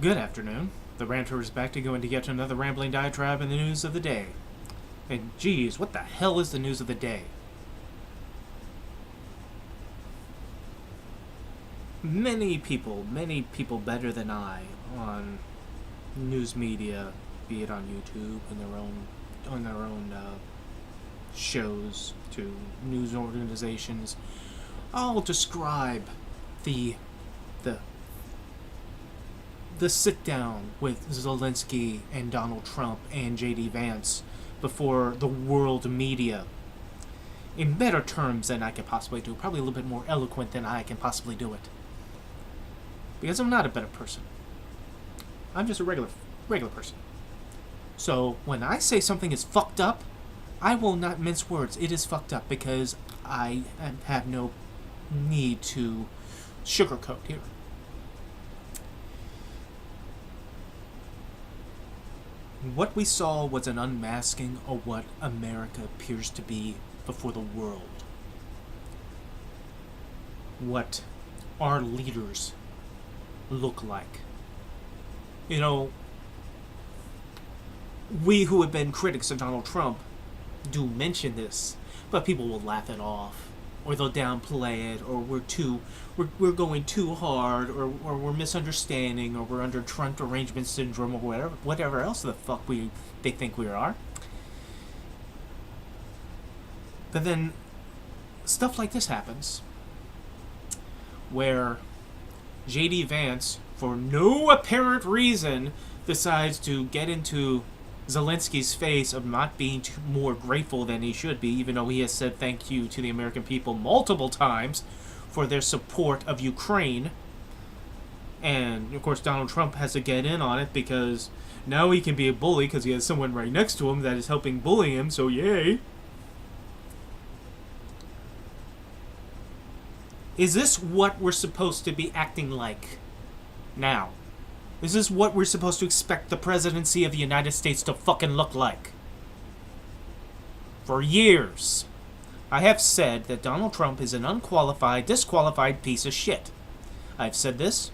Good afternoon. The Ranter is back to go into yet another rambling diatribe in the news of the day. And geez, what the hell is the news of the day? Many people better than I on news media, be it on YouTube and on their own shows to news organizations, all describe the sit down with Zelenskyy and Donald Trump and J.D. Vance before the world media in better terms than I can possibly do, probably a little bit more eloquent than I can possibly do it. Because I'm not a better person. I'm just a regular person. So when I say something is fucked up, I will not mince words. It is fucked up because I have no need to sugarcoat here. What we saw was an unmasking of what America appears to be before the world. What our leaders look like. You know, we who have been critics of Donald Trump do mention this, but people will laugh it off, or they'll downplay it, or we're going too hard, or we're misunderstanding, or we're under Trump derangement syndrome, or whatever else the fuck they think we are. But then stuff like this happens, where J.D. Vance, for no apparent reason, decides to get into Zelenskyy's face of not being more grateful than he should be, even though he has said thank you to the American people multiple times for their support of Ukraine. And, of course, Donald Trump has to get in on it because now he can be a bully because he has someone right next to him that is helping bully him, so yay. Is this what we're supposed to be acting like now? Is this what we're supposed to expect the presidency of the United States to fucking look like? For years, I have said that Donald Trump is an unqualified, disqualified piece of shit. I've said this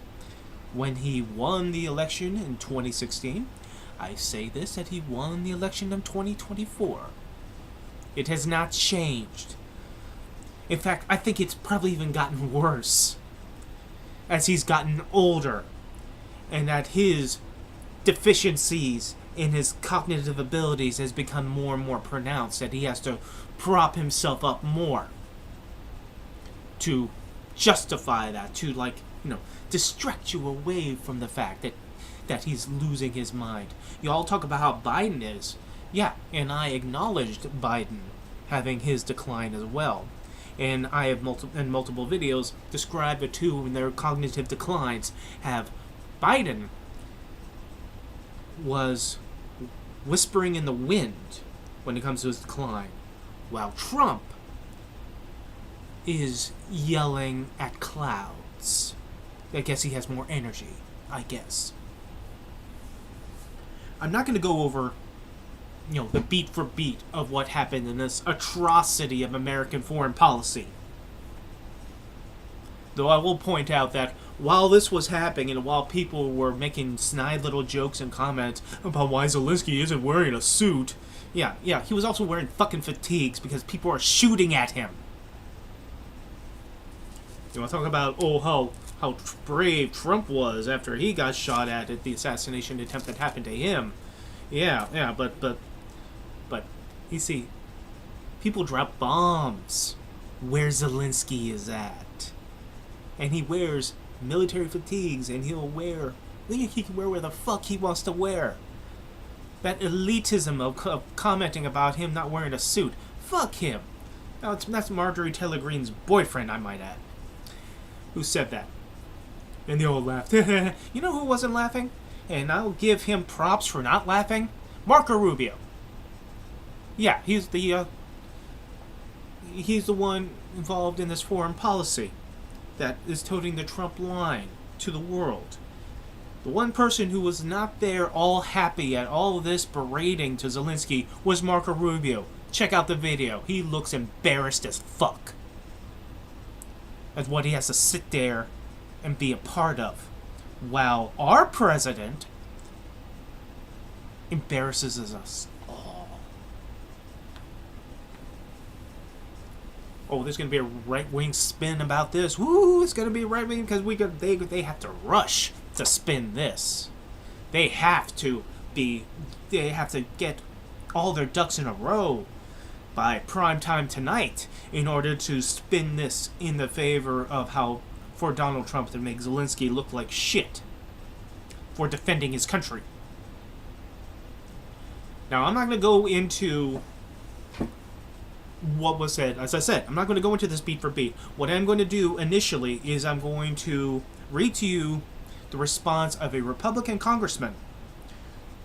when he won the election in 2016. I say this that he won the election in 2024. It has not changed. In fact, I think it's probably even gotten worse as he's gotten older, and that his deficiencies in his cognitive abilities has become more and more pronounced, that he has to prop himself up more to justify that, to distract you away from the fact that he's losing his mind. You all talk about how Biden is. Yeah, and I acknowledged Biden having his decline as well. And I have in multiple videos described the two in their cognitive declines. Biden was whispering in the wind when it comes to his decline, while Trump is yelling at clouds. I guess he has more energy, I guess. I'm not going to go over, the beat for beat of what happened in this atrocity of American foreign policy. Though I will point out that while this was happening and while people were making snide little jokes and comments about why Zelenskyy isn't wearing a suit, yeah, he was also wearing fucking fatigues because people are shooting at him. You want to talk about, how brave Trump was after he got shot at the assassination attempt that happened to him. Yeah, but you see, people drop bombs where Zelenskyy is at. And he wears military fatigues, and he can wear where the fuck he wants to wear. That elitism of commenting about him not wearing a suit, fuck him. Now, that's Marjorie Taylor Greene's boyfriend, I might add, who said that. And they all laughed. You know who wasn't laughing? And I'll give him props for not laughing? Marco Rubio. Yeah, he's the one involved in this foreign policy that is toting the Trump line to the world. The one person who was not there all happy at all this berating to Zelenskyy was Marco Rubio. Check out the video. He looks embarrassed as fuck at what he has to sit there and be a part of while our president embarrasses us all. Oh, there's going to be a right-wing spin about this. Woo, it's going to be right-wing because they have to rush to spin this. They have to get all their ducks in a row by prime time tonight in order to spin this in the favor of for Donald Trump to make Zelenskyy look like shit for defending his country. Now, I'm not going to go into what was said. As I said, I'm not going to go into this beat for beat. What I'm going to do initially is I'm going to read to you the response of a Republican congressman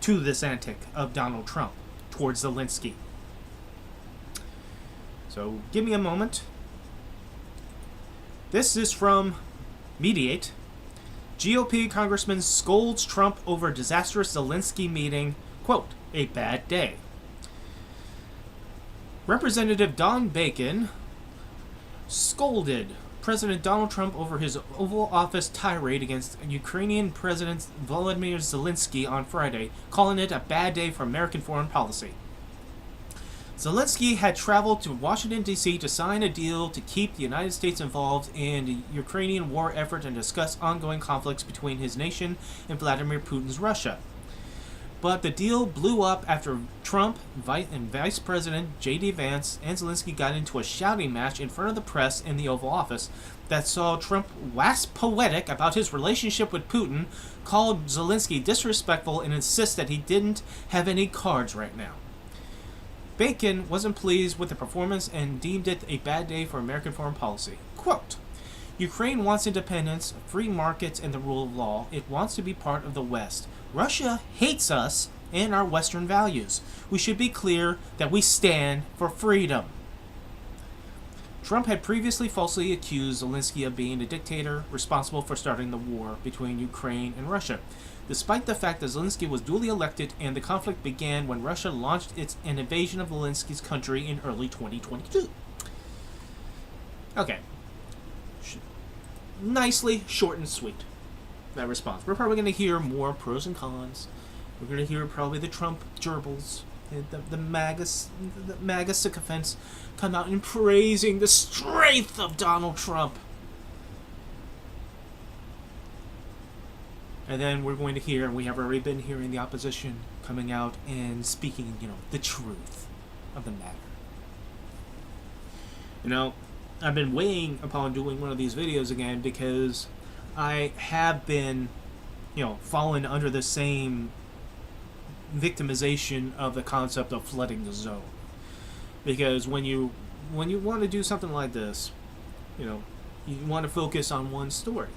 to this antic of Donald Trump towards Zelenskyy. So, give me a moment. This is from Mediate. GOP congressman scolds Trump over disastrous Zelenskyy meeting. Quote, a bad day. Representative Don Bacon scolded President Donald Trump over his Oval Office tirade against Ukrainian President Volodymyr Zelenskyy on Friday, calling it a bad day for American foreign policy. Zelenskyy had traveled to Washington, D.C. to sign a deal to keep the United States involved in the Ukrainian war effort and discuss ongoing conflicts between his nation and Vladimir Putin's Russia. But the deal blew up after Trump and Vice President J.D. Vance and Zelenskyy got into a shouting match in front of the press in the Oval Office that saw Trump wax poetic about his relationship with Putin, called Zelenskyy disrespectful, and insist that he didn't have any cards right now. Bacon wasn't pleased with the performance and deemed it a bad day for American foreign policy. Quote, Ukraine wants independence, free markets, and the rule of law. It wants to be part of the West. Russia hates us and our Western values. We should be clear that we stand for freedom. Trump had previously falsely accused Zelenskyy of being a dictator responsible for starting the war between Ukraine and Russia, despite the fact that Zelenskyy was duly elected and the conflict began when Russia launched an invasion of Zelensky's country in early 2022. Okay. Nicely short and sweet, that response. We're probably going to hear more pros and cons. We're going to hear probably the Trump gerbils, the MAGA sycophants come out and praising the strength of Donald Trump. And then we're going to hear, and we have already been hearing, the opposition coming out and speaking, the truth of the matter. I've been weighing upon doing one of these videos again because I have been, fallen under the same victimization of the concept of flooding the zone. Because when you want to do something like this, you want to focus on one story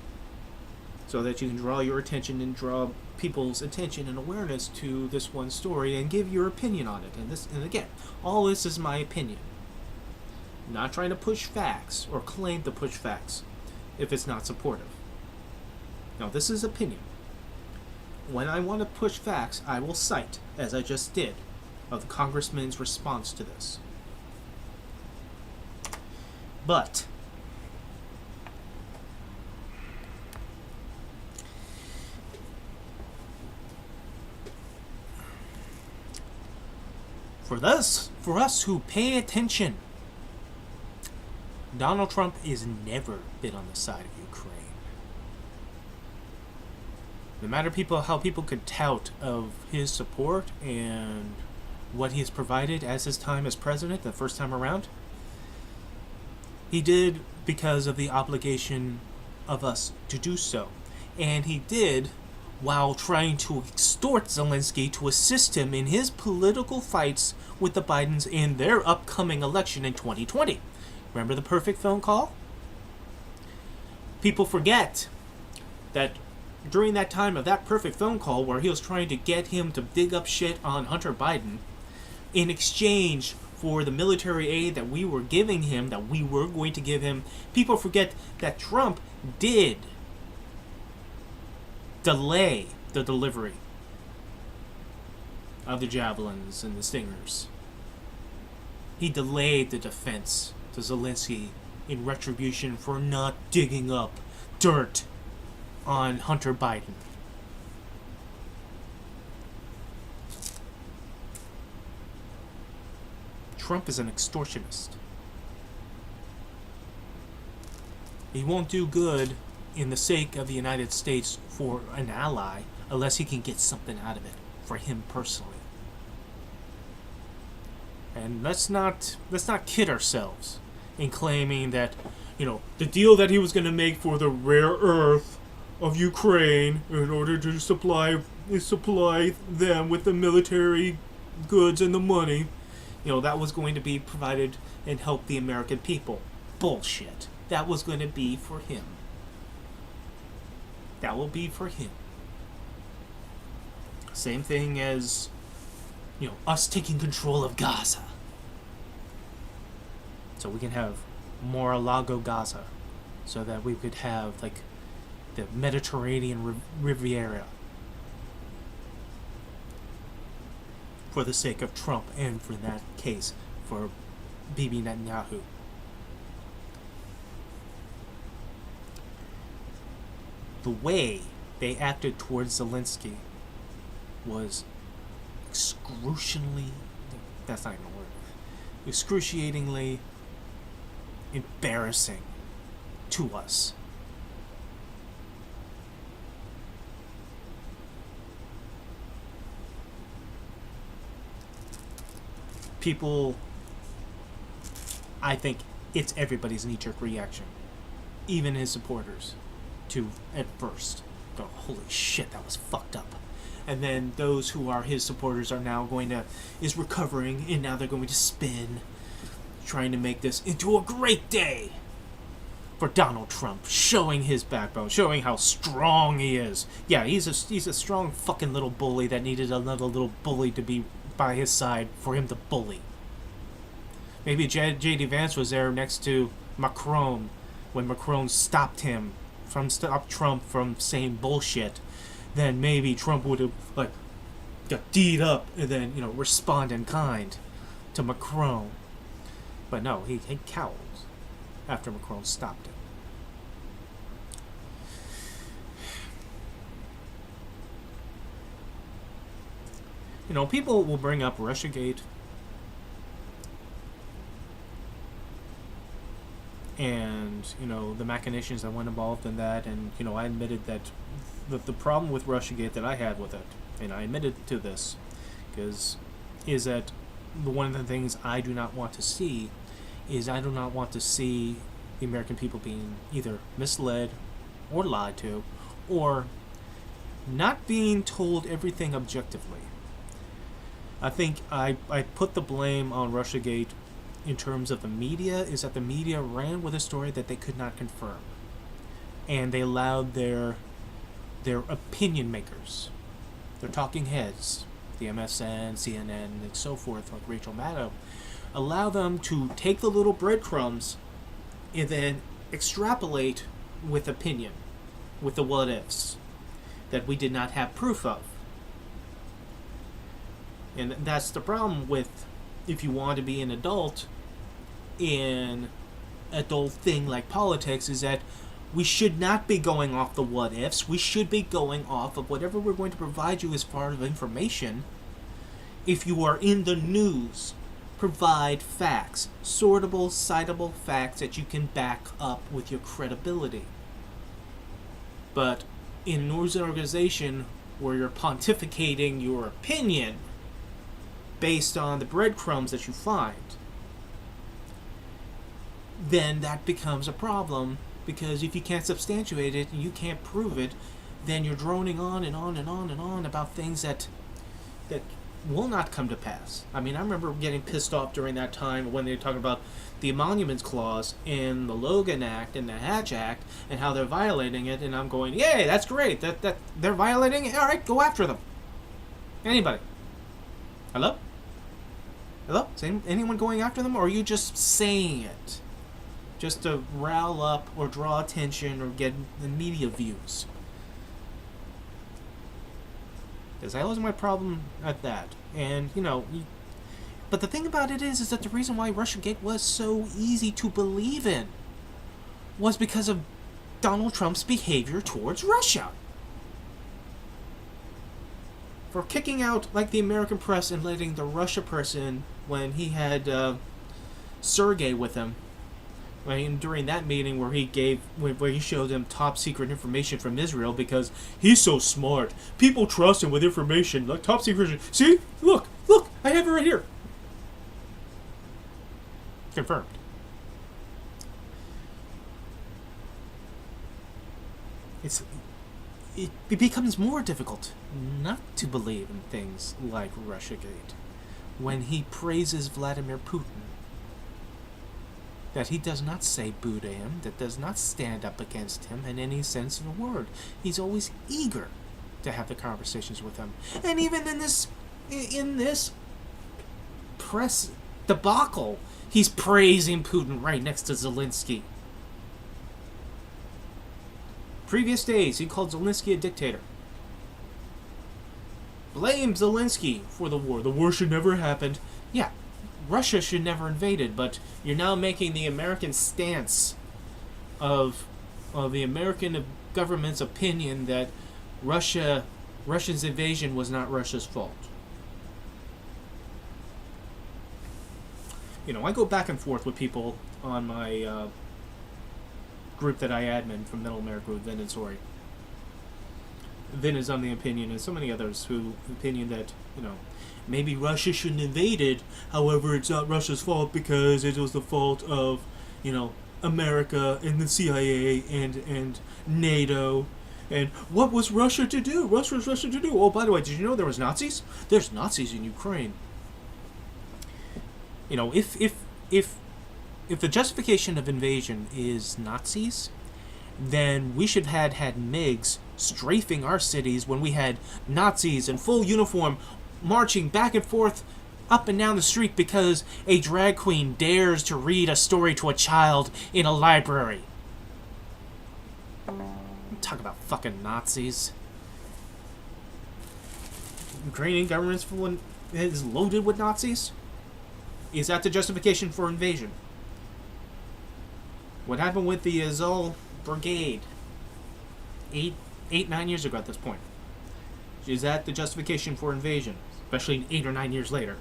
so that you can draw your attention and draw people's attention and awareness to this one story and give your opinion on it. And again, all this is my opinion. I'm not trying to push facts or claim to push facts if it's not supportive. Now, this is opinion. When I want to push facts, I will cite, as I just did, of the congressman's response to this. But for us who pay attention, Donald Trump has never been on the side of Ukraine. No matter how people could tout of his support and what he has provided as his time as president the first time around, he did because of the obligation of us to do so. And he did while trying to extort Zelenskyy to assist him in his political fights with the Bidens in their upcoming election in 2020. Remember the perfect phone call? People forget that during that time of that perfect phone call where he was trying to get him to dig up shit on Hunter Biden in exchange for the military aid that we were giving him, that we were going to give him, people forget that Trump did delay the delivery of the javelins and the stingers. He delayed the defense to Zelenskyy in retribution for not digging up dirt on Hunter Biden. Trump is an extortionist. He won't do good in the sake of the United States for an ally unless he can get something out of it for him personally. And let's not kid ourselves in claiming that, the deal that he was going to make for the rare earth of Ukraine in order to supply them with the military goods and the money, that was going to be provided and help the American people. Bullshit. That was going to be for him. That will be for him. Same thing as, us taking control of Gaza. So we can have Mar-a-Lago Gaza. So that we could have, the Mediterranean Riviera. For the sake of Trump, and for that case, for Bibi Netanyahu. The way they acted towards Zelenskyy was excruciatingly embarrassing to us. People, I think it's everybody's knee-jerk reaction, even his supporters, to at first go, holy shit, that was fucked up. And then those who are his supporters are now is recovering, and now they're going to spin, trying to make this into a great day for Donald Trump, showing his backbone, showing how strong he is. Yeah, he's a strong fucking little bully that needed another little bully to be by his side for him to bully. Maybe J.D. Vance was there next to Macron when Macron stopped Trump from saying bullshit. Then maybe Trump would have got D'd up and then respond in kind to Macron. But no, he cowers after Macron stopped him. People will bring up Russiagate and, the machinations that went involved in that, and, I admitted that the problem with Russiagate that I had with it, and I admitted to this, is that one of the things I do not want to see is I do not want to see the American people being either misled or lied to, or not being told everything objectively. I think I put the blame on Russiagate in terms of the media, is that the media ran with a story that they could not confirm. And they allowed their opinion makers, their talking heads, the MSN, CNN, and so forth, like Rachel Maddow, allow them to take the little breadcrumbs and then extrapolate with opinion, with the what-ifs, that we did not have proof of. And that's the problem with, if you want to be an adult in adult thing like politics, is that we should not be going off the what-ifs. We should be going off of whatever we're going to provide you as far as information. If you are in the news, provide facts, sortable, citable facts that you can back up with your credibility. But in a news organization where you're pontificating your opinion based on the breadcrumbs that you find, then that becomes a problem, because if you can't substantiate it and you can't prove it, then you're droning on and on and on and on about things that will not come to pass. I mean, I remember getting pissed off during that time when they were talking about the Emoluments Clause in the Logan Act and the Hatch Act and how they're violating it, and I'm going, yay, that's great, that they're violating it, alright, go after them. Anybody? Hello? Hello? Is anyone going after them, or are you just saying it just to rile up or draw attention or get the media views? Because that was my problem at that. And, but the thing about it is that the reason why Russiagate was so easy to believe in was because of Donald Trump's behavior towards Russia. For kicking out, like, the American press and letting the Russia person, when he had Sergey with him, during that meeting where he showed them top secret information from Israel because he's so smart. People trust him with information, like top secret. See? Look, I have it right here. Confirmed. It becomes more difficult not to believe in things like Russiagate when he praises Vladimir Putin. That he does not say boo to him, that does not stand up against him in any sense of the word. He's always eager to have the conversations with him. And even in this press debacle, he's praising Putin right next to Zelenskyy. Previous days, he called Zelenskyy a dictator. Blamed Zelenskyy for the war. The war should never happen. Yeah, Russia should never invaded, but you're now making the American stance of the American government's opinion that Russia's invasion was not Russia's fault. I go back and forth with people on my group that I admin from Middle America with Vin and Sori. Vin is on the opinion, and so many others who opinion that, maybe Russia shouldn't have invaded, however, it's not Russia's fault because it was the fault of, America and the CIA and NATO. And what was Russia to do? Russia to do? Oh, by the way, did you know there was Nazis? There's Nazis in Ukraine. If the justification of invasion is Nazis, then we should have had MiGs strafing our cities when we had Nazis in full uniform marching back and forth up and down the street because a drag queen dares to read a story to a child in a library. Talk about fucking Nazis. Ukrainian government is loaded with Nazis? Is that the justification for invasion? What happened with the Azov Brigade 9 years ago at this point? Is that the justification for invasion? Especially 8 or 9 years later.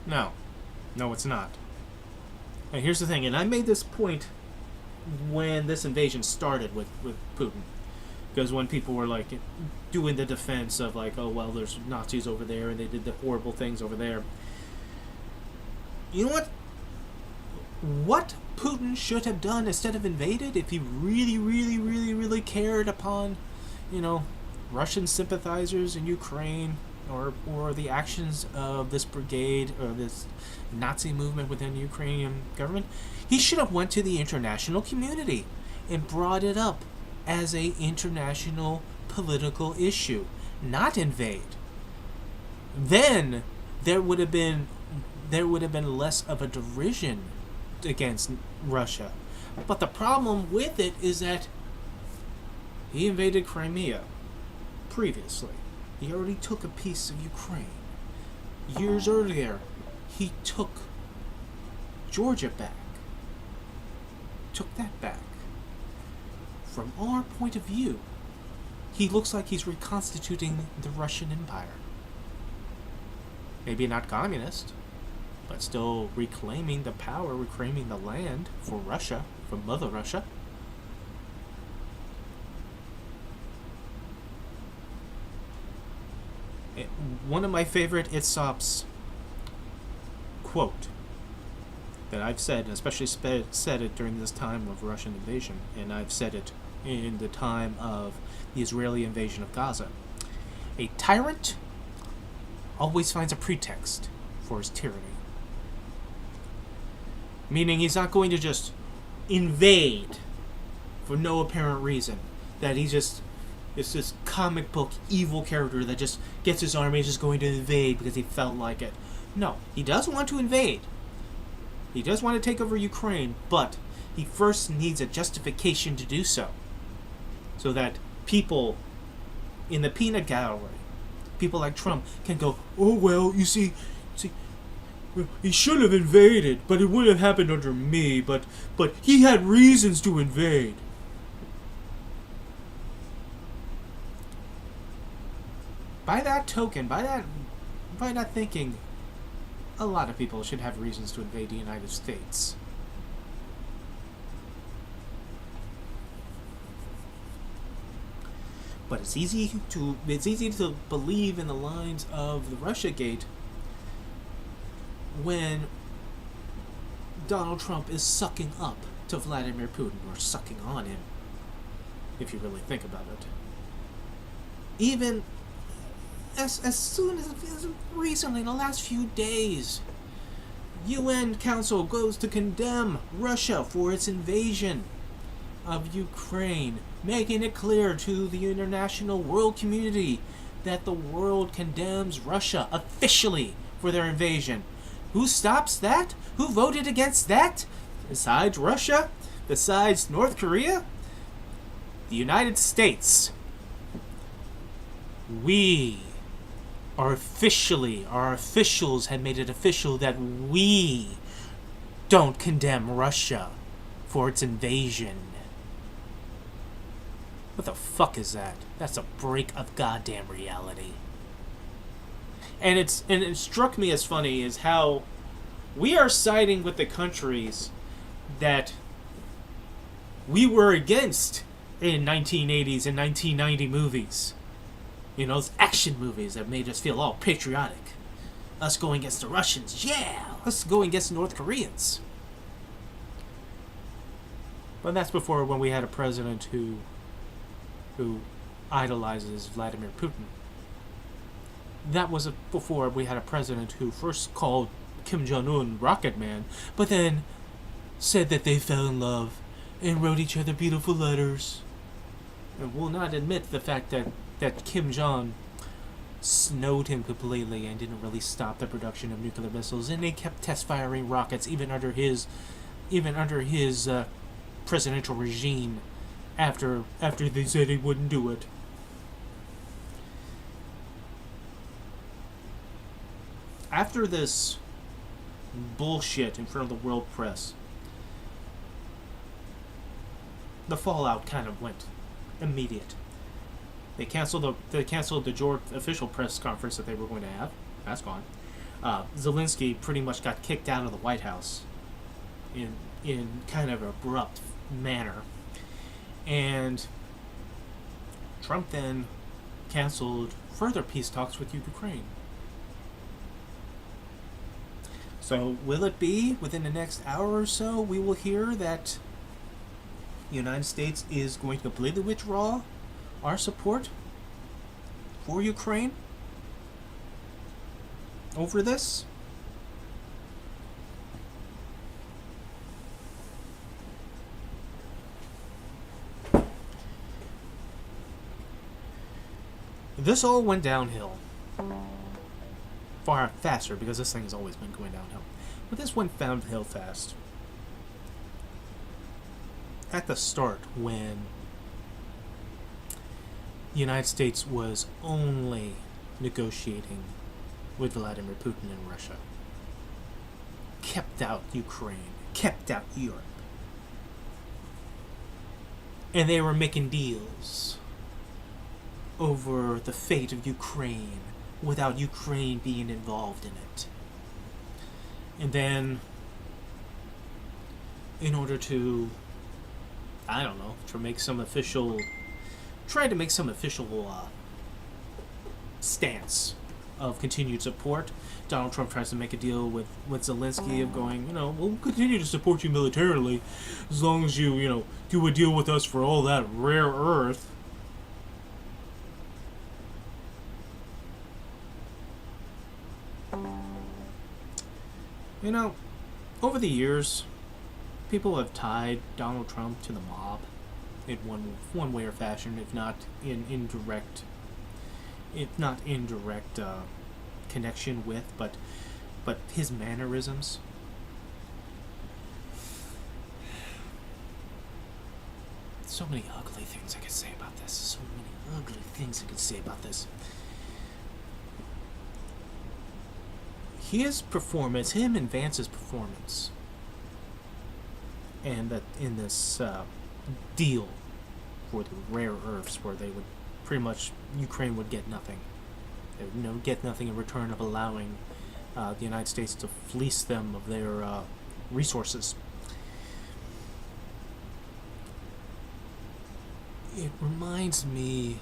No, it's not. And here's the thing, and I made this point when this invasion started with Putin. Because when people were like doing the defense of like, oh well, there's Nazis over there and they did the horrible things over there. You know what? What Putin should have done instead of invaded, if he really, really, really, really cared upon, Russian sympathizers in Ukraine or the actions of this brigade or this Nazi movement within the Ukrainian government, he should have went to the international community and brought it up as a international political issue, not invade. Then there would have been less of a derision against Russia. But the problem with it is that he invaded Crimea previously. He already took a piece of Ukraine. Years earlier, he took Georgia back. Took that back. From our point of view, he looks like he's reconstituting the Russian Empire. Maybe not communist, but still reclaiming the power, reclaiming the land for Russia, for Mother Russia. One of my favorite Itsop's quote that I've said, and especially said it during this time of Russian invasion, and I've said it in the time of the Israeli invasion of Gaza. A tyrant always finds a pretext for his tyranny. Meaning he's not going to just invade for no apparent reason. That he's just, it's this comic book evil character that just gets his army and is just going to invade because he felt like it. No, he does want to invade. He does want to take over Ukraine, but he first needs a justification to do so. So that people in the peanut gallery, people like Trump, can go, oh well, you see, he should have invaded, but it would have happened under me, but he had reasons to invade. By that token, by that thinking, a lot of people should have reasons to invade the United States. But it's easy to believe in the lines of the Russiagate when Donald Trump is sucking up to Vladimir Putin, or sucking on him, if you really think about it. Even as soon as recently, in the last few days, UN Council goes to condemn Russia for its invasion of Ukraine, making it clear to the international world community that the world condemns Russia officially for their invasion. Who stops that? Who voted against that? Besides Russia? Besides North Korea? The United States. Our officials had made it official that we don't condemn Russia for its invasion. What the fuck is that? That's a break of goddamn reality. And it struck me as funny is how we are siding with the countries that we were against in 1980s and 1990 movies. You know, those action movies that made us feel all patriotic. Us going against the Russians, yeah! Us going against the North Koreans. But that's before when we had a president who idolizes Vladimir Putin. That was before we had a president who first called Kim Jong-un Rocket Man, but then said that they fell in love and wrote each other beautiful letters. And will not admit the fact that Kim Jong snowed him completely and didn't really stop the production of nuclear missiles, and they kept test firing rockets even under his presidential regime after they said he wouldn't do it. After this bullshit in front of the world press, the fallout kind of went immediate. They canceled the official press conference that they were going to have. That's gone. Zelenskyy pretty much got kicked out of the White House in kind of an abrupt manner. And Trump then canceled further peace talks with Ukraine. So will it be within the next hour or so we will hear that the United States is going to completely withdraw our support for Ukraine over this? This all went downhill far faster because this thing has always been going downhill. But this went downhill fast. At the start, when the United States was only negotiating with Vladimir Putin and Russia, kept out Ukraine, kept out Europe, and they were making deals over the fate of Ukraine without Ukraine being involved in it. And then, in order to, I don't know, try to make some official stance of continued support, Donald Trump tries to make a deal with Zelenskyy of going, we'll continue to support you militarily as long as you, do a deal with us for all that rare earth. Over the years, people have tied Donald Trump to the mob in one way or fashion, if not in indirect connection with, but his mannerisms. So many ugly things I could say about this. his performance, him and Vance's performance, and that in this deal for the rare earths, where they would pretty much, Ukraine would get nothing. They would get nothing in return of allowing the United States to fleece them of their resources. It reminds me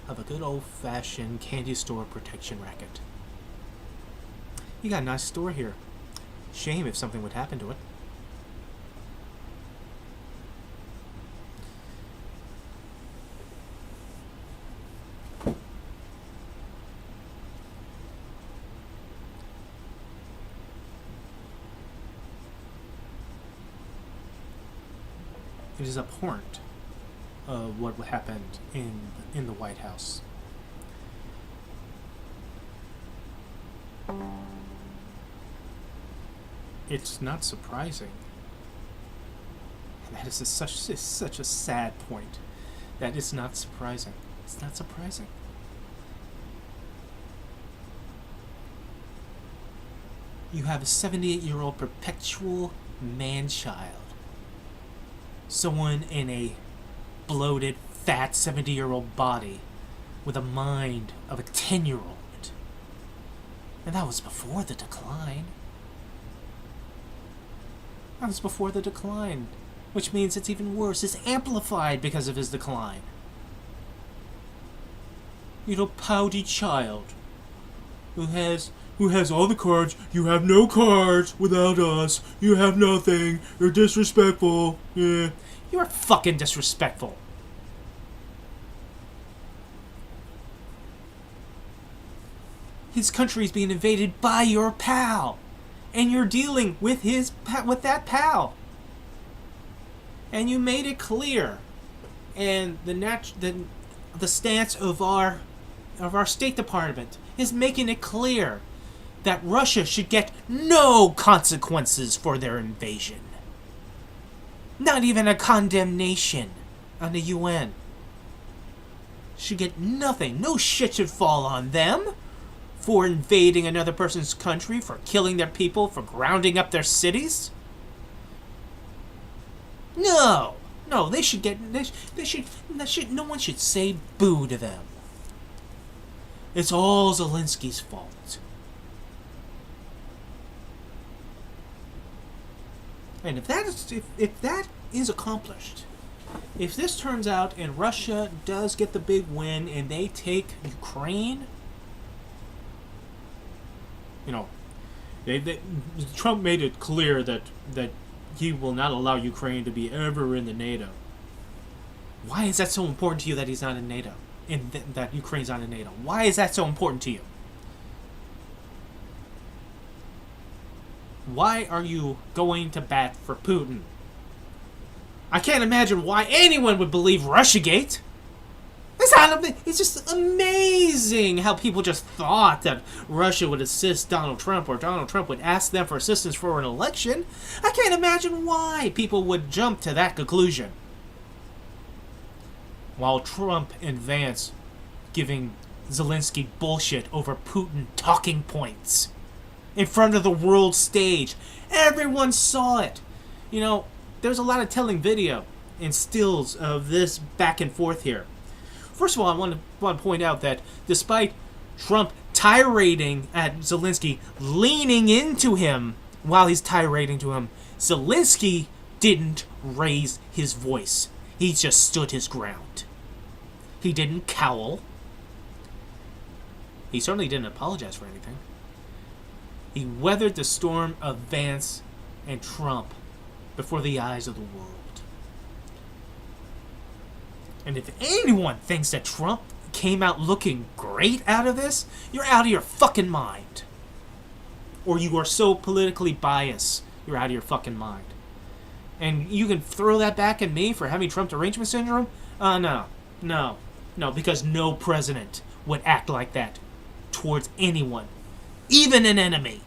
of a good old-fashioned candy store protection racket. You got a nice store here. Shame if something would happen to it. It is abhorrent what happened in the White House. It's not surprising. And that is such a sad point. That is not surprising. It's not surprising. You have a 78-year-old perpetual man-child. Someone in a bloated, fat 70-year-old body with a mind of a 10-year-old. And that was before the decline. That was before the decline. Which means it's even worse. It's amplified because of his decline. You little pouty child who has all the cards. You have no cards without us. You have nothing. You're disrespectful. Yeah. You're fucking disrespectful. His country is being invaded by your pal. And you're dealing with that pal. And you made it clear. And the stance of our State Department is making it clear that Russia should get no consequences for their invasion. Not even a condemnation on the UN. Should get nothing. No shit should fall on them for invading another person's country, for killing their people, for grounding up their cities. No, they should get. No one should say boo to them. It's all Zelensky's fault. And if that is accomplished, if this turns out and Russia does get the big win and they take Ukraine, Trump made it clear that he will not allow Ukraine to be ever in the NATO. Why is that so important to you that he's not in NATO? And that Ukraine's not in NATO? Why is that so important to you? Why are you going to bat for Putin? I can't imagine why anyone would believe Russiagate. It's just amazing how people just thought that Russia would assist Donald Trump or Donald Trump would ask them for assistance for an election. I can't imagine why people would jump to that conclusion. While Trump and Vance giving Zelenskyy bullshit over Putin talking points in front of the world stage. Everyone saw it. There's a lot of telling video and stills of this back and forth here. First of all, I want to point out that despite Trump tirading at Zelenskyy, leaning into him while he's tirading to him, Zelenskyy didn't raise his voice. He just stood his ground. He didn't cowl. He certainly didn't apologize for anything. He weathered the storm of Vance and Trump before the eyes of the world. And if anyone thinks that Trump came out looking great out of this, you're out of your fucking mind. Or you are so politically biased, you're out of your fucking mind. And you can throw that back at me for having Trump derangement syndrome? No, because no president would act like that towards anyone. Even an enemy.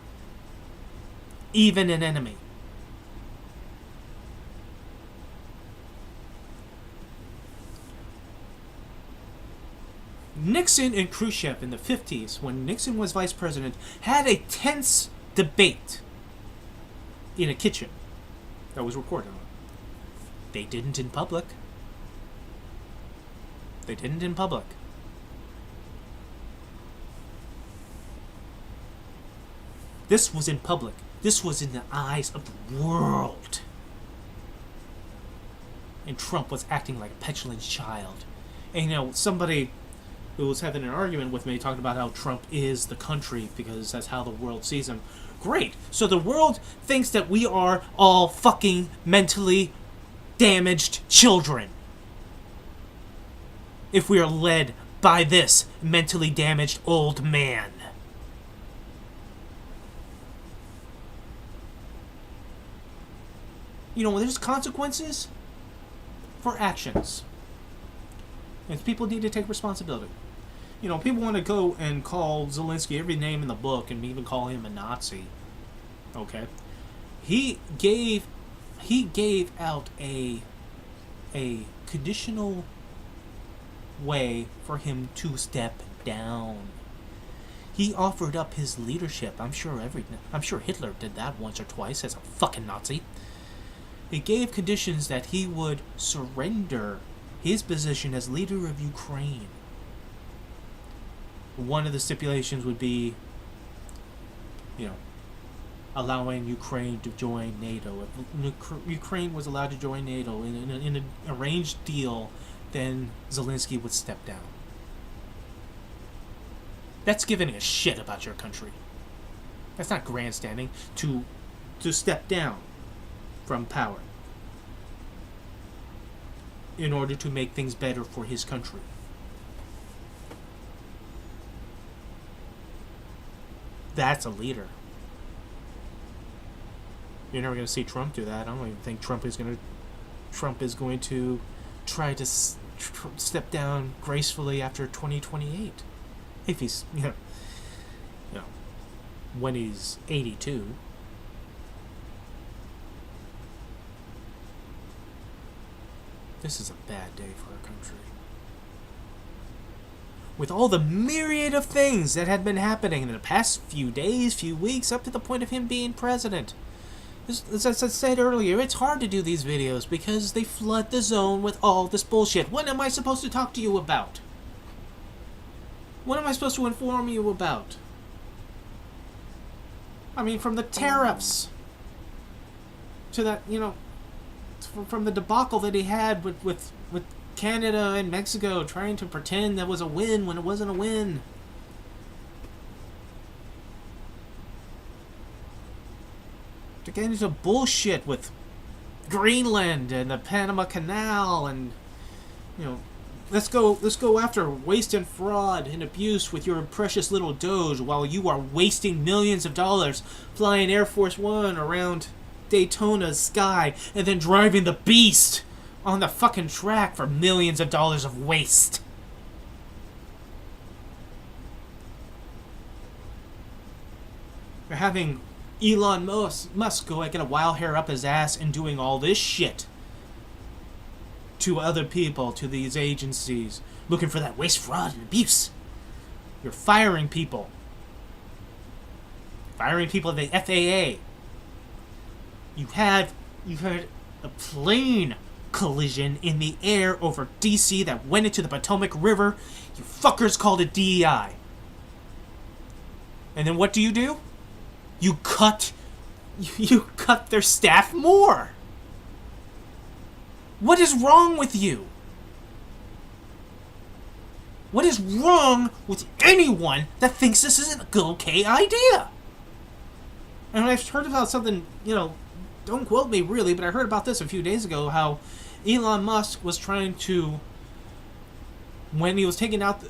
Nixon and Khrushchev in the 50s, when Nixon was vice president, had a tense debate in a kitchen that was recorded on. They didn't in public. They didn't in public. This was in public. This was in the eyes of the world. And Trump was acting like a petulant child. And you know, somebody who was having an argument with me talking about how Trump is the country because that's how the world sees him. Great. So the world thinks that we are all fucking mentally damaged children. If we are led by this mentally damaged old man. You know, there's consequences for actions. And people need to take responsibility. You know, people want to go and call Zelenskyy every name in the book and even call him a Nazi. Okay? He gave out a conditional way for him to step down. He offered up his leadership. I'm sure Hitler did that once or twice as a fucking Nazi. He gave conditions that he would surrender his position as leader of Ukraine. One of the stipulations would be, you know, allowing Ukraine to join NATO. If Ukraine was allowed to join NATO in an arranged deal, then Zelenskyy would step down. That's giving a shit about your country. That's not grandstanding to step down from power in order to make things better for his country. That's a leader. You're never going to see Trump do that. I don't even think Trump is going to try to step down gracefully after 2028. If he's, you know, when he's 82. This is a bad day for our country. With all the myriad of things that had been happening in the past few days, few weeks, up to the point of him being president. As I said earlier, it's hard to do these videos because they flood the zone with all this bullshit. What am I supposed to talk to you about? What am I supposed to inform you about? I mean, from the tariffs to that, you know, from the debacle that he had with Canada and Mexico trying to pretend that was a win when it wasn't a win. To get into bullshit with Greenland and the Panama Canal and, you know, let's go after waste and fraud and abuse with your precious little Doge while you are wasting millions of dollars flying Air Force One around Daytona's sky and then driving the beast on the fucking track for millions of dollars of waste. You're having Elon Musk go get a wild hair up his ass and doing all this shit to other people, to these agencies, looking for that waste, fraud, and abuse. You're firing people. Firing people at the FAA. You had a plane collision in the air over D.C. that went into the Potomac River. You fuckers called it DEI. And then what do? You cut their staff more. What is wrong with you? What is wrong with anyone that thinks this is an okay idea? And I've heard about something, you know, don't quote me really, but I heard about this a few days ago, how Elon Musk was trying to, when he was taking out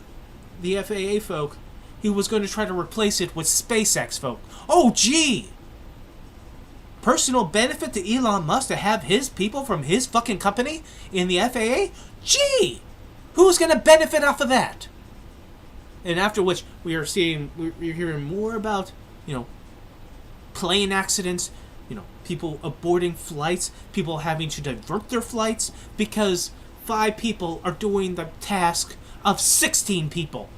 the FAA folk, he was going to try to replace it with SpaceX folk. Oh, gee! Personal benefit to Elon Musk to have his people from his fucking company in the FAA? Gee! Who's going to benefit off of that? And after which we're hearing more about, you know, plane accidents, you know, people aborting flights, people having to divert their flights because 5 people are doing the task of 16 people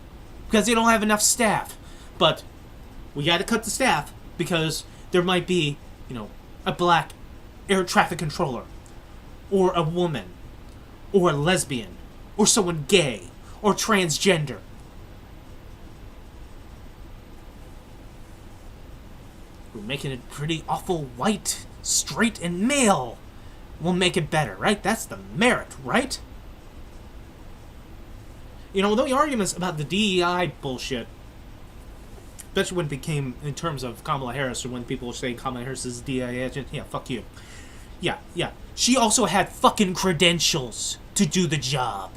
because they don't have enough staff. But we got to cut the staff. because there might be, a black air traffic controller, or a woman, or a lesbian, or someone gay, or transgender. We're making it pretty awful white, straight, and male. We'll make it better, right? That's the merit, right? The arguments about the DEI bullshit, especially when it became in terms of Kamala Harris, or when people say Kamala Harris is a DEI agent, yeah, fuck you. Yeah. She also had fucking credentials to do the job.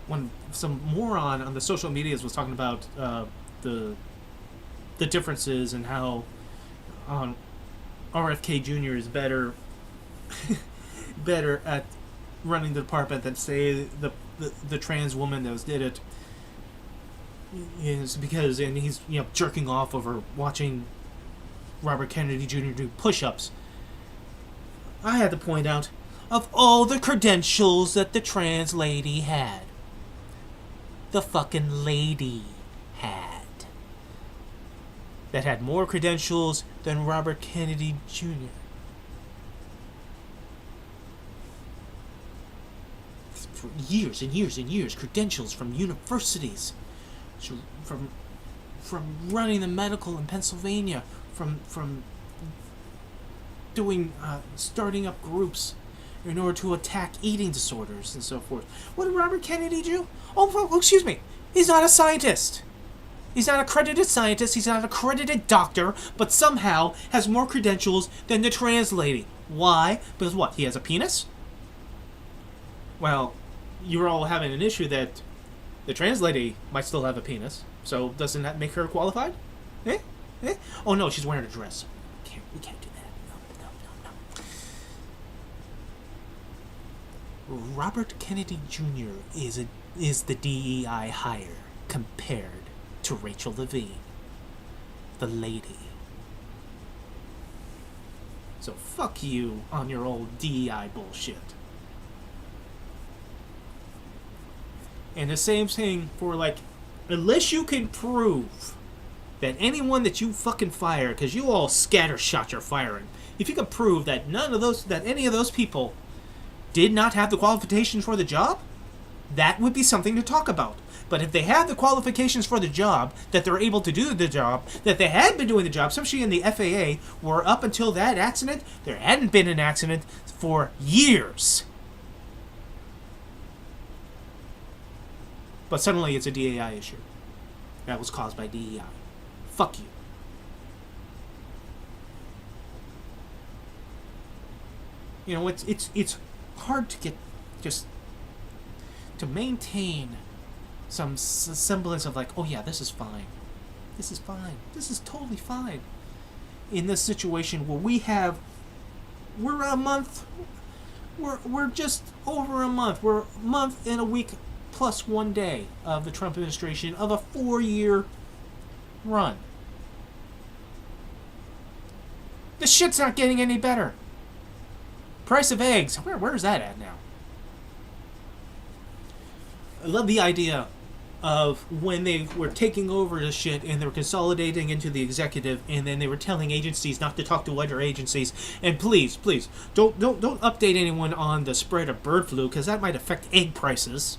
When some moron on the social medias was talking about the differences and how RFK Jr. is better at running the department than, say, the trans woman that did it, is because, and he's jerking off over watching Robert Kennedy Jr. do push-ups. I had to point out, of all the credentials that the trans lady had, the fucking lady that had more credentials than Robert Kennedy Jr. For years and years and years, credentials from universities, from running the medical in Pennsylvania, from doing starting up groups in order to attack eating disorders and so forth. What did Robert Kennedy do? Oh, excuse me. He's not a scientist. He's not an accredited scientist. He's not an accredited doctor, but somehow has more credentials than the trans lady. Why? Because what? He has a penis? Well, you're all having an issue that the trans lady might still have a penis. So doesn't that make her qualified? Eh? Oh no, she's wearing a dress. We can't do that. No. Robert Kennedy Jr. is the DEI hire compared to Rachel Levine, the lady. So fuck you on your old DEI bullshit. And the same thing for, unless you can prove that anyone that you fucking fire, because you all scattershot your firing, if you can prove that any of those people did not have the qualifications for the job, that would be something to talk about. But if they have the qualifications for the job, that they're able to do the job, that they had been doing the job, especially in the FAA, where up until that accident, there hadn't been an accident for years. But suddenly it's a DEI issue. That was caused by DEI. Fuck you. It's hard to get to maintain some semblance of oh yeah, this is fine. This is fine. This is totally fine. In this situation where we're a month, we're just over a month. We're a month and a week plus 1 day of the Trump administration of a 4-year run. The shit's not getting any better. Price of eggs, where's that at now? I love the idea of when they were taking over the shit and they were consolidating into the executive, and then they were telling agencies not to talk to other agencies. And please, don't update anyone on the spread of bird flu, because that might affect egg prices.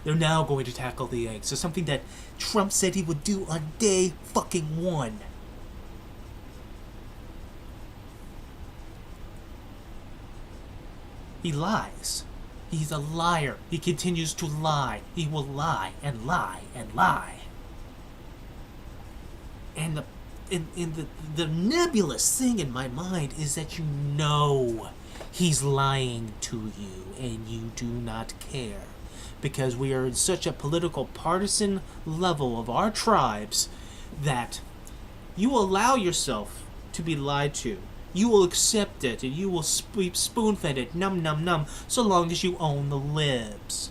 They're now going to tackle the eggs. So something that Trump said he would do on day fucking 1. He lies. He's a liar. He continues to lie. He will lie and lie and lie. And the nebulous thing in my mind is that he's lying to you and you do not care. Because we are in such a political partisan level of our tribes that you allow yourself to be lied to. You will accept it and you will spoon-fed it, num, so long as you own the libs.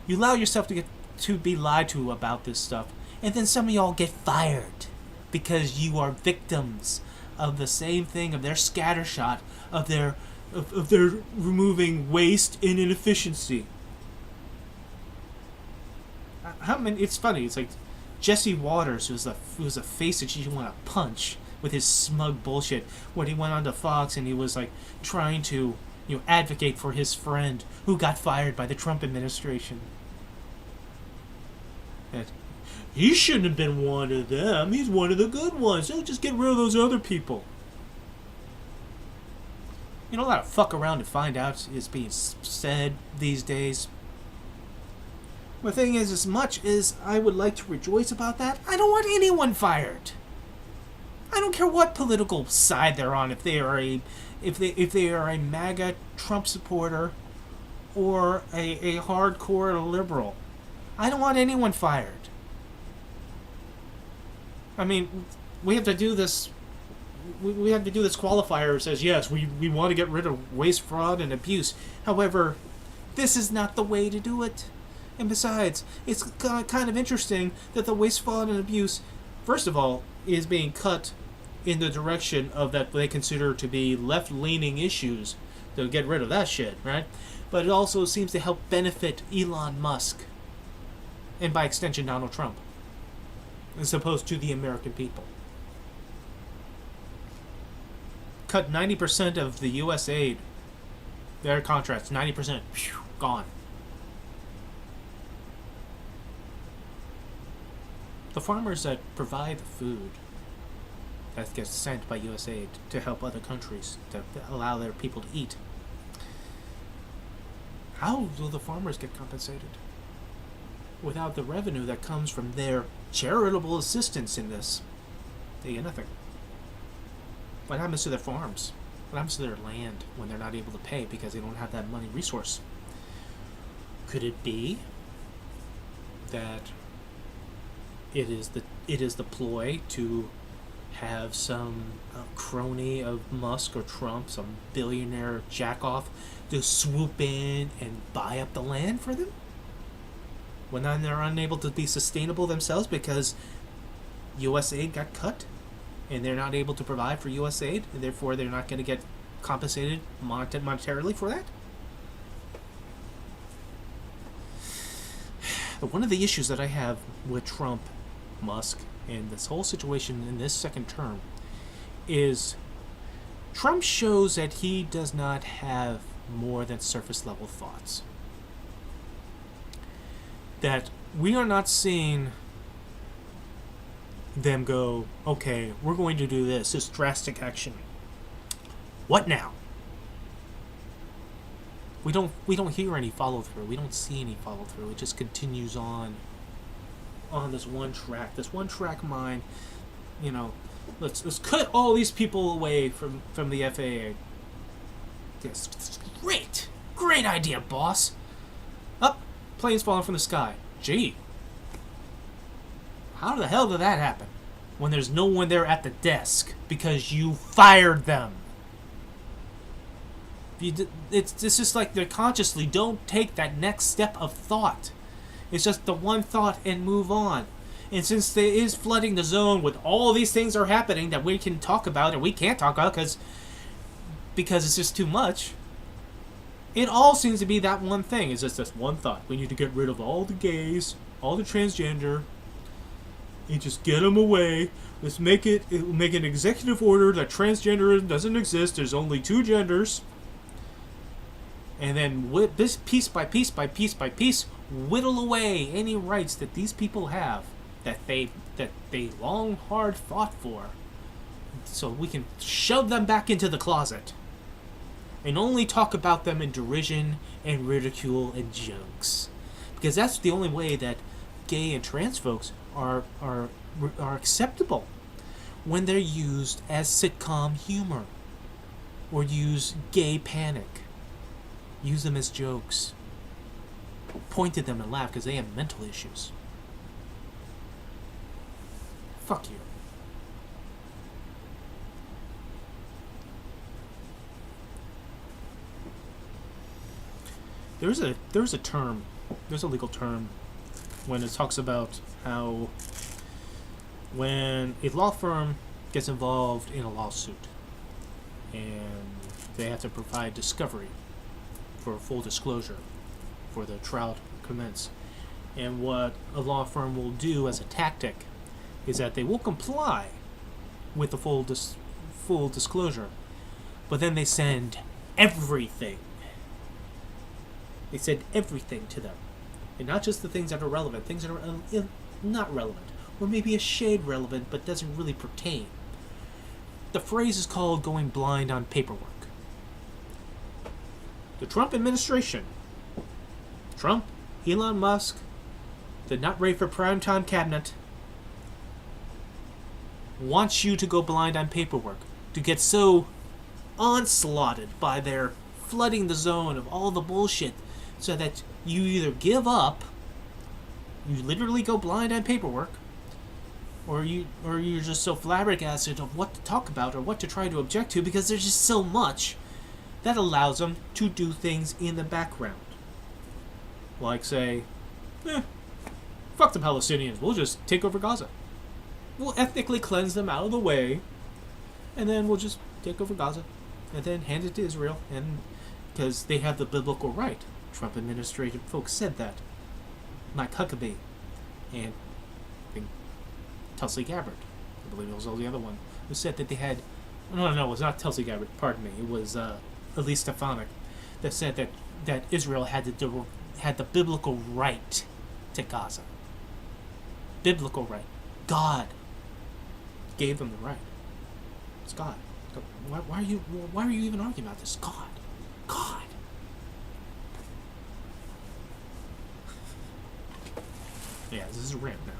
You allow yourself to be lied to about this stuff, and then some of y'all get fired because you are victims of the same thing, of their scattershot, of their removing waste and inefficiency. How many? It's funny. It's like Jesse Waters was a face that you want to punch with his smug bullshit when he went on to Fox and he was like trying to advocate for his friend who got fired by the Trump administration. That he shouldn't have been one of them. He's one of the good ones. Don't just get rid of those other people. A lot of fuck around to find out is being said these days. The thing is, as much as I would like to rejoice about that, I don't want anyone fired. I don't care what political side they're on. If they are a MAGA Trump supporter or a hardcore liberal, I don't want anyone fired. I mean, we have to do this. We have to do this qualifier that says yes, we want to get rid of waste, fraud, and abuse. However, this is not the way to do it. And besides, it's kind of interesting that the waste, fraud, and abuse, first of all, is being cut in the direction of that they consider to be left-leaning issues. They'll get rid of that shit, right? But it also seems to help benefit Elon Musk, and by extension Donald Trump, as opposed to the American people. Cut 90% of the U.S. aid, their contracts, 90%, gone. The farmers that provide the food that gets sent by USAID to help other countries, to allow their people to eat, how will the farmers get compensated? Without the revenue that comes from their charitable assistance in this, they get nothing. What happens to their farms? What happens to their land when they're not able to pay because they don't have that money resource? Could it be that it is the ploy to have some crony of Musk or Trump, some billionaire jackoff, to swoop in and buy up the land for them? When then they're unable to be sustainable themselves because USAID got cut and they're not able to provide for USAID, and therefore they're not going to get compensated monetarily for that? One of the issues that I have with Trump, Musk, and this whole situation in this second term is Trump shows that he does not have more than surface level thoughts. That we are not seeing them go, okay, we're going to do this drastic action. What now? We don't hear any follow through. We don't see any follow through. It just continues on this one track mind. Let's cut all these people away from the FAA. Yes, great idea, boss. Up, planes falling from the sky. Gee, how the hell did that happen? When there's no one there at the desk because you fired them. It's just like they consciously don't take that next step of thought. It's just the one thought and move on. And since there is flooding the zone with all these things are happening that we can talk about and we can't talk about because it's just too much, it all seems to be that one thing. It's just this one thought. We need to get rid of all the gays, all the transgender, and just get them away. Let's make an executive order that transgenderism doesn't exist. There's only two genders. And then with this piece by piece by piece by piece, whittle away any rights that these people have that they long hard fought for, so we can shove them back into the closet and only talk about them in derision and ridicule and jokes, because that's the only way that gay and trans folks are acceptable, when they're used as sitcom humor or use gay panic. Use them as jokes. Point at them and laugh because they have mental issues. Fuck you. There's a legal term when it talks about how when a law firm gets involved in a lawsuit and they have to provide discovery for full disclosure for the trial to commence, And what a law firm will do as a tactic is that they will comply with the full disclosure, but then they send everything. They send everything to them, and not just the things that are relevant, things that are not relevant, or maybe a shade relevant but doesn't really pertain. The phrase is called going blind on paperwork. The Trump administration, Trump, Elon Musk, the not ready for primetime cabinet, wants you to go blind on paperwork, to get so onslaughted by their flooding the zone of all the bullshit, so that you either give up, you literally go blind on paperwork, or you're just so flabbergasted of what to talk about or what to try to object to, because there's just so much that allows them to do things in the background. Like, say, fuck the Palestinians, we'll just take over Gaza. We'll ethnically cleanse them out of the way, and then we'll just take over Gaza, and then hand it to Israel, and because they have the biblical right. Trump administrative folks said that. Mike Huckabee and I think Tulsi Gabbard, I believe it was the other one, who said that they had, no, it was not Tulsi Gabbard, pardon me, it was Elise Stefanik, that said that Israel had the biblical right to Gaza. Biblical right. God gave them the right. It's God. Why are you even arguing about this? God. Yeah, this is a rant now.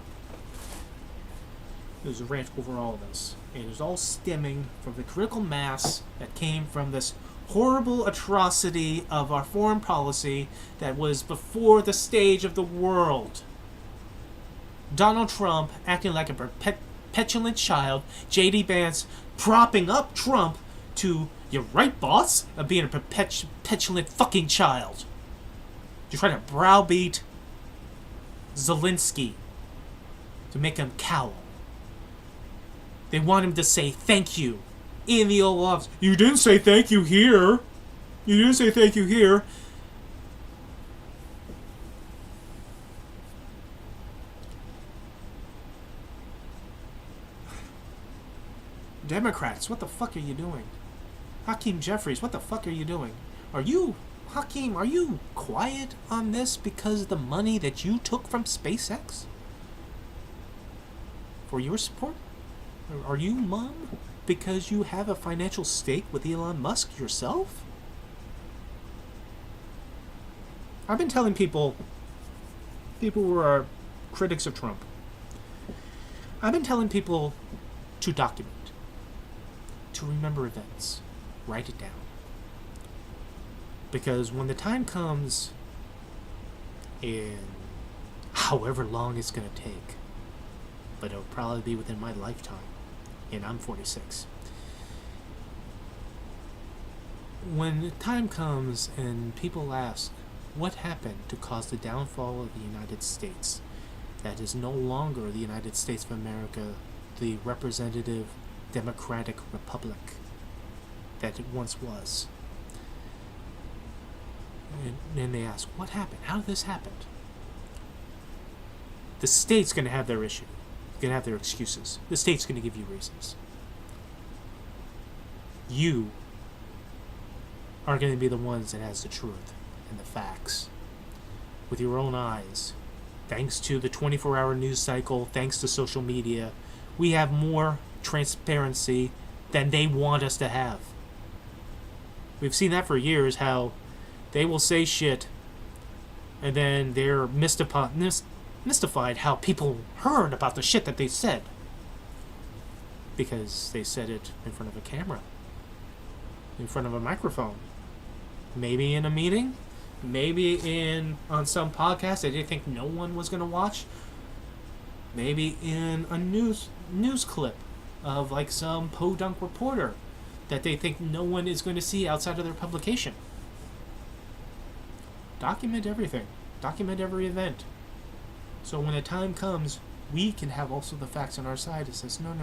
This is a rant over all of this. And it's all stemming from the critical mass that came from this horrible atrocity of our foreign policy that was before the stage of the world. Donald Trump acting like a petulant child, J.D. Vance propping up Trump to, "You're right, boss," of being a petulant fucking child. You're trying to browbeat Zelenskyy to make him cowl. They want him to say thank you in the Oval Office. You didn't say thank you here. You didn't say thank you here. Democrats, what the fuck are you doing? Hakeem Jeffries, what the fuck are you doing? Hakeem, are you quiet on this because of the money that you took from SpaceX for your support? Are you mum because you have a financial stake with Elon Musk yourself? I've been telling people who are critics of Trump, I've been telling people to document, to remember events, write it down. Because when the time comes, in however long it's going to take, but it'll probably be within my lifetime, and I'm 46. When the time comes and people ask, what happened to cause the downfall of the United States? That is no longer the United States of America, the representative democratic republic that it once was. And then they ask, what happened? How did this happen? The state's going to have their issue. Going to have their excuses. The state's going to give you reasons. You are going to be the ones that has the truth and the facts. With your own eyes. Thanks to the 24-hour news cycle, thanks to social media, we have more transparency than they want us to have. We've seen that for years, how they will say shit, and then they're mystified how people heard about the shit that they said. Because they said it in front of a camera. In front of a microphone. Maybe in a meeting. Maybe on some podcast that they think no one was going to watch. Maybe in a news clip of like some podunk reporter that they think no one is going to see outside of their publication. Document everything. Document every event. So when the time comes, we can have also the facts on our side. It says, no.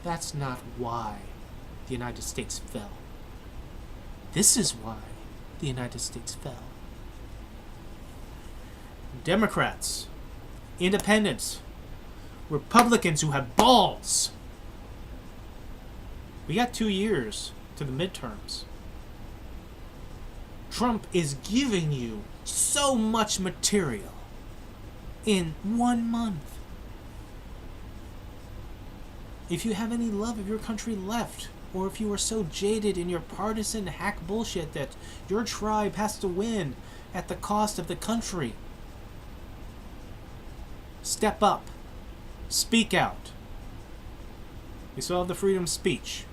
That's not why the United States fell. This is why the United States fell. Democrats, independents, Republicans who have balls. We got 2 years to the midterms. Trump is giving you so much material in 1 month. If you have any love of your country left, or if you are so jaded in your partisan hack bullshit that your tribe has to win at the cost of the country, step up. Speak out. We still have the freedom of speech.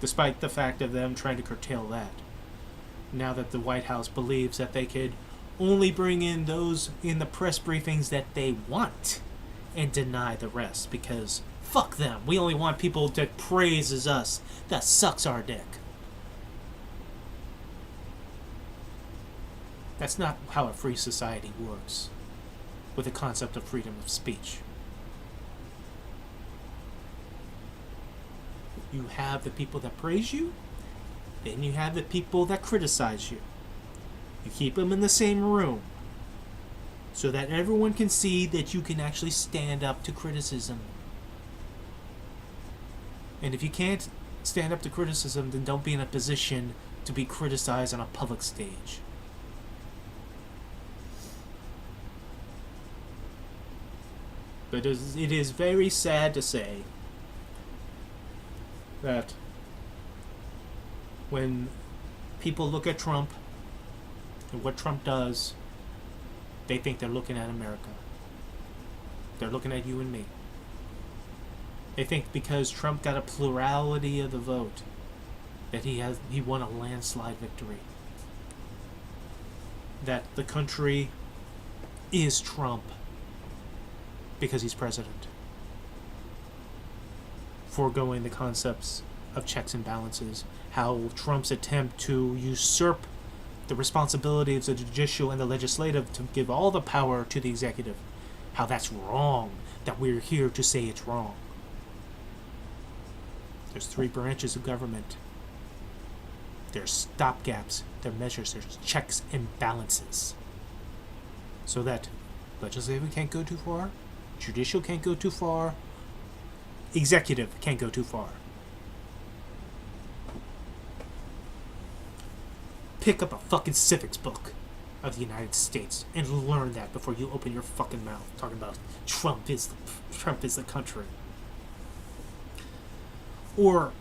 Despite the fact of them trying to curtail that. Now that the White House believes that they could only bring in those in the press briefings that they want and deny the rest, because fuck them. We only want people that praises us, that sucks our dick. That's not how a free society works with the concept of freedom of speech. You have the people that praise you, then you have the people that criticize you. You keep them in the same room so that everyone can see that you can actually stand up to criticism. And if you can't stand up to criticism, then don't be in a position to be criticized on a public stage. But it is very sad to say that when people look at Trump and what Trump does, they think they're looking at America. They're looking at you and me. They think because Trump got a plurality of the vote that he won a landslide victory. That the country is Trump because he's president. Foregoing the concepts of checks and balances, how Trump's attempt to usurp the responsibility of the judicial and the legislative to give all the power to the executive, how that's wrong, that we're here to say it's wrong. There's 3 branches of government. There's stopgaps, there's measures, there's checks and balances. So that legislative can't go too far, judicial can't go too far, executive can't go too far. Pick up a fucking civics book of the United States and learn that before you open your fucking mouth talking about Trump is the country. Or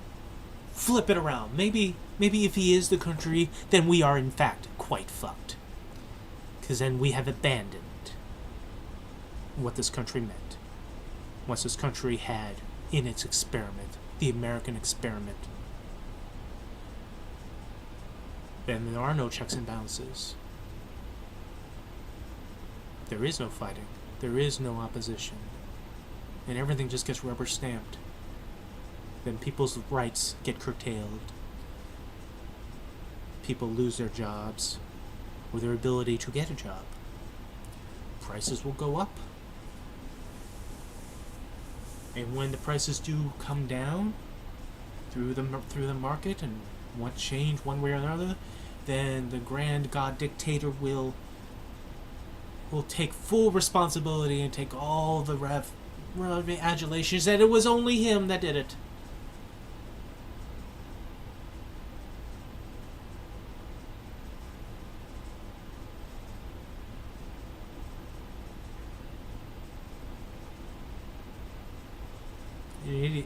flip it around. Maybe if he is the country, then we are in fact quite fucked. Because then we have abandoned what this country meant. What this country had in its experiment, the American experiment. Then there are no checks and balances. There is no fighting. There is no opposition. And everything just gets rubber stamped. Then people's rights get curtailed. People lose their jobs or their ability to get a job. Prices will go up. And when the prices do come down through the market and want change one way or another, then the grand god dictator will take full responsibility and take all the adulations that it was only him that did it.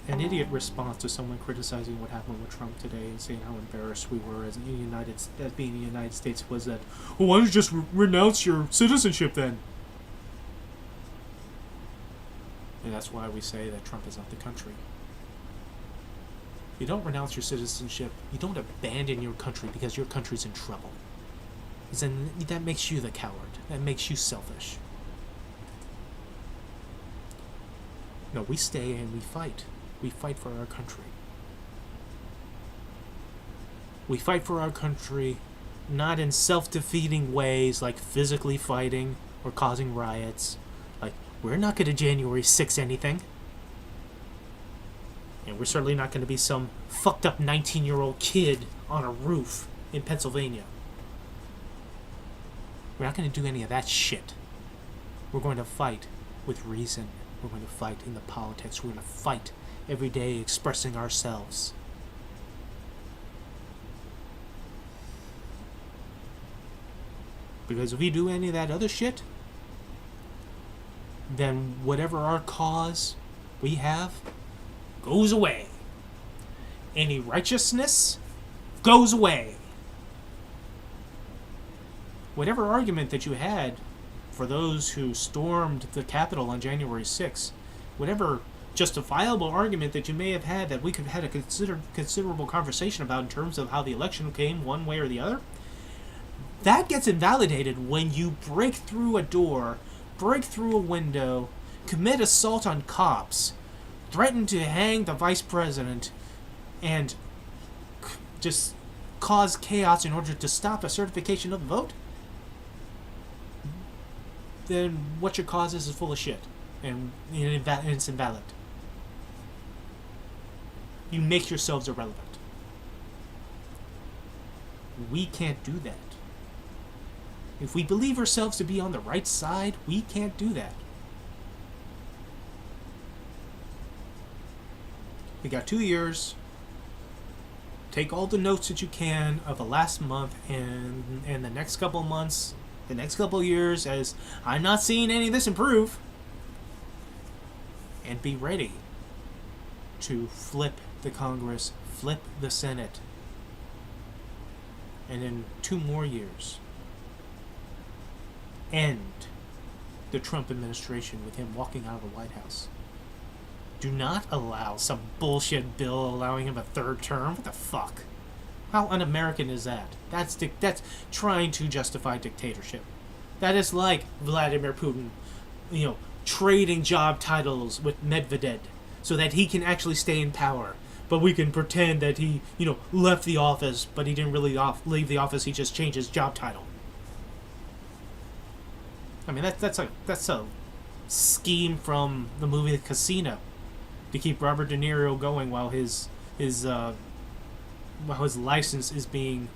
An idiot response to someone criticizing what happened with Trump today and saying how embarrassed we were as being in the United States was that, well, why don't you just renounce your citizenship then? And that's why we say that Trump is not the country. You don't renounce your citizenship. You don't abandon your country because your country's in trouble. Because then that makes you the coward. That makes you selfish. No, we stay and we fight. We fight for our country. We fight for our country not in self-defeating ways like physically fighting or causing riots. Like, we're not going to January 6 anything. And we're certainly not going to be some fucked up 19-year-old kid on a roof in Pennsylvania. We're not going to do any of that shit. We're going to fight with reason. We're going to fight in the politics. We're going to fight every day expressing ourselves. Because if we do any of that other shit, then whatever our cause we have goes away. Any righteousness goes away. Whatever argument that you had for those who stormed the Capitol on January 6th, whatever justifiable argument that you may have had that we could have had a considerable conversation about in terms of how the election came one way or the other, that gets invalidated when you break through a door, break through a window, commit assault on cops, threaten to hang the vice president, and just cause chaos in order to stop a certification of the vote. Then what your cause is full of shit, and it's invalid. You make yourselves irrelevant. We can't do that. If we believe ourselves to be on the right side, we can't do that. We got 2 years. Take all the notes that you can of the last month and the next couple of months, the next couple of years, as I'm not seeing any of this improve, and be ready to flip the Congress, flip the Senate, and in 2 more years, end the Trump administration with him walking out of the White House. Do not allow some bullshit bill allowing him a 3rd term. What the fuck? How un-American is that? That's trying to justify dictatorship. That is like Vladimir Putin, trading job titles with Medvedev so that he can actually stay in power. But we can pretend that he, left the office, but he didn't really leave the office. He just changed his job title. I mean, that's a scheme from the movie Casino to keep Robert De Niro going while his license is being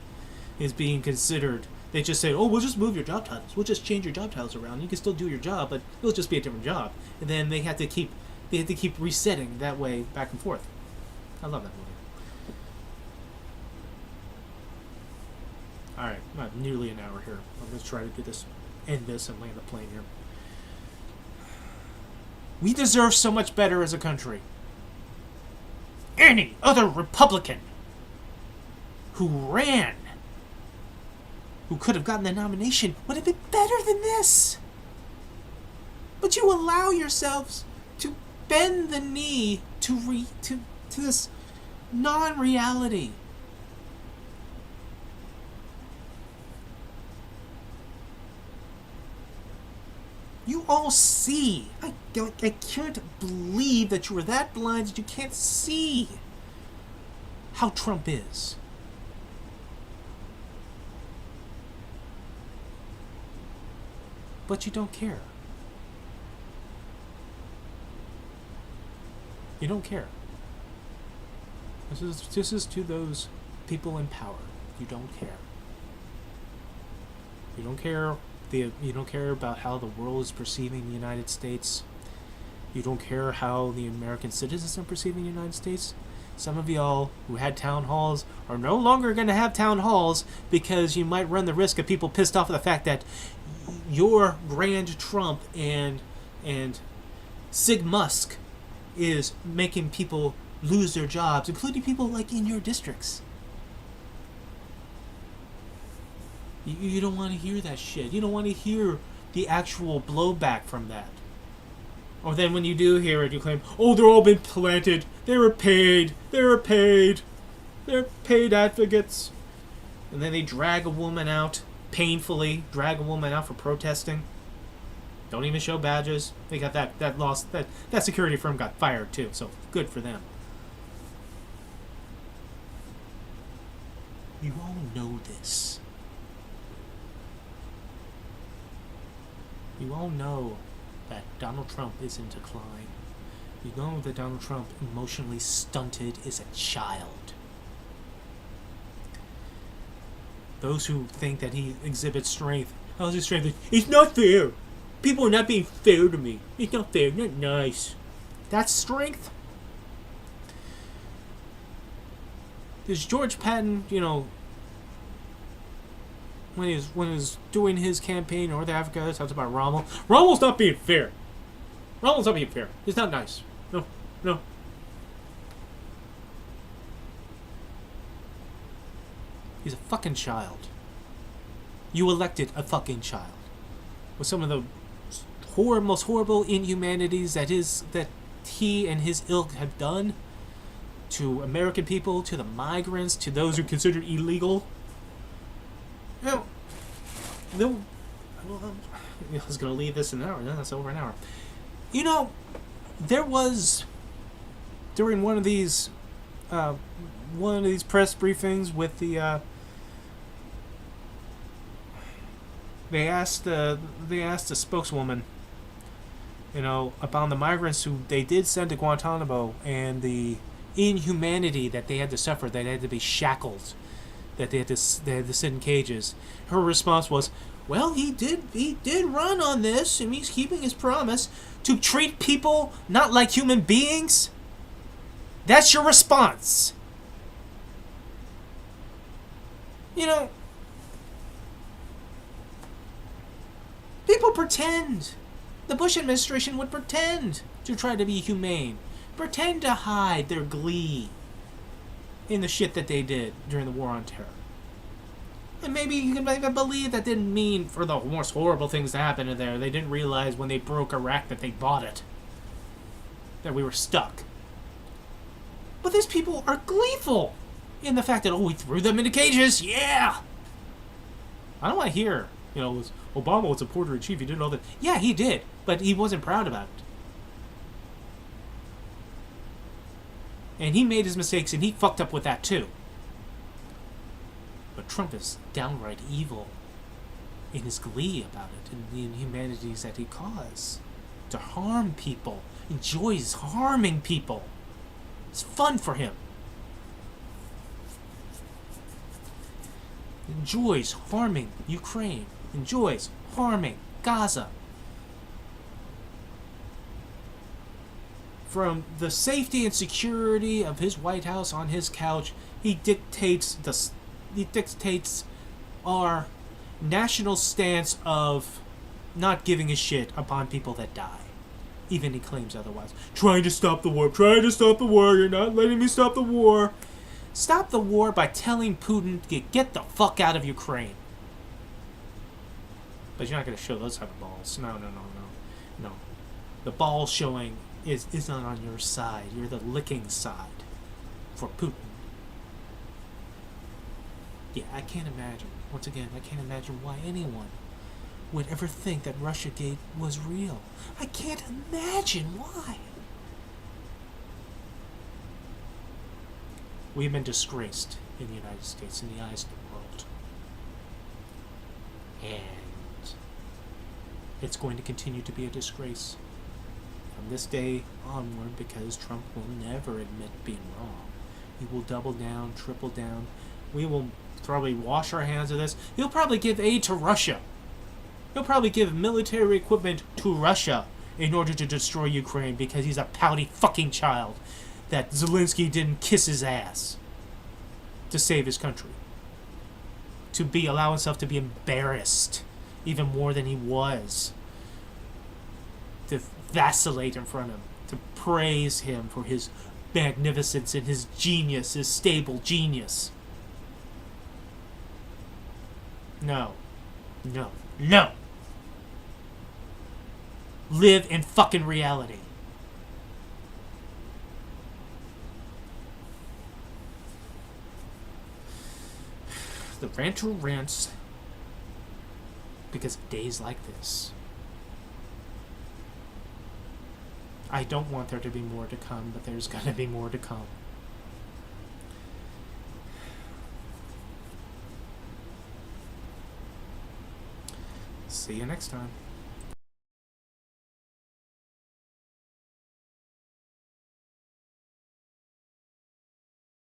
considered. They just say, "Oh, we'll just move your job titles. We'll just change your job titles around. You can still do your job, but it'll just be a different job." And then they have to keep resetting that way back and forth. I love that movie. All right, not nearly an hour here. I'm going to try to end this and land the plane here. We deserve so much better as a country. Any other Republican who could have gotten the nomination would have been better than this. But you allow yourselves to bend the knee to this non-reality. You all see. I can't believe that you are that blind that you can't see how Trump is. But you don't care. You don't care. This is to those people in power. You don't care. You don't care. You don't care about how the world is perceiving the United States. You don't care how the American citizens are perceiving the United States. Some of y'all who had town halls are no longer going to have town halls because you might run the risk of people pissed off at the fact that your grand Trump and Sig Musk is making people lose their jobs, including people like in your districts. You don't want to hear that shit. You don't want to hear the actual blowback from that. Or then when you do hear it, you claim, "Oh, they're all been planted. They were paid. They're paid advocates." And then they drag a woman out, painfully drag a woman out for protesting. Don't even show badges. They got that security firm got fired too, so good for them. You all know this. You all know that Donald Trump is in decline. You know that Donald Trump, emotionally stunted, is a child. Those who think that he exhibits strength I was just trying to. It's not fair. People are not being fair to me. It's not fair. Not nice. That's strength. There's George Patton, you know, when he was doing his campaign in North Africa, talks about Rommel. Rommel's not being fair. Rommel's not being fair. It's not nice. No, no. He's a fucking child. You elected a fucking child with some of the most horrible inhumanities that he and his ilk have done to American people, to the migrants, to those who are considered illegal. You know, I was going to leave this in an hour. No, that's over an hour. You know, there was, during one of these press briefings with the, they asked a spokeswoman, you know, about the migrants who they did send to Guantanamo and the inhumanity that they had to suffer, that they had to be shackled, that they had to sit in cages. Her response was, well, he did run on this, and he's keeping his promise to treat people not like human beings. That's your response. You know, people pretend. The Bush administration would pretend to try to be humane. Pretend to hide their glee in the shit that they did during the War on Terror. And maybe you can even believe that didn't mean for the most horrible things to happen in there. They didn't realize when they broke Iraq that they bought it. That we were stuck. But these people are gleeful in the fact that, oh, we threw them into cages. Yeah! I don't want to hear, you know, Obama was a porter-in-chief. He did all that. Yeah, he did. But he wasn't proud about it. And he made his mistakes, and he fucked up with that too. But Trump is downright evil in his glee about it, and the inhumanities that he caused. To harm people. Enjoys harming people. It's fun for him. Enjoys harming Ukraine. Enjoys harming Gaza. From the safety and security of his White House on his couch, he dictates our national stance of not giving a shit upon people that die. Even he claims otherwise. Trying to stop the war. You're not letting me stop the war. Stop the war by telling Putin to get the fuck out of Ukraine. But you're not going to show those type of balls. No. The ball showing is not on your side. You're the licking side for Putin. Yeah, I can't imagine. Once again, I can't imagine why anyone would ever think that Russiagate was real. I can't imagine why. We've been disgraced in the United States, in the eyes of the world. And it's going to continue to be a disgrace from this day onward, because Trump will never admit being wrong. He will double down, triple down. We will probably wash our hands of this. He'll probably give aid to Russia. He'll probably give military equipment to Russia in order to destroy Ukraine, because he's a pouty fucking child that Zelenskyy didn't kiss his ass to save his country. To allow himself to be embarrassed even more than he was. To vacillate in front of him. To praise him for his magnificence and his genius, his stable genius. No. Live in fucking reality. The Ranter rants because of days like this. I don't want there to be more to come, but there's gonna be more to come. See you next time.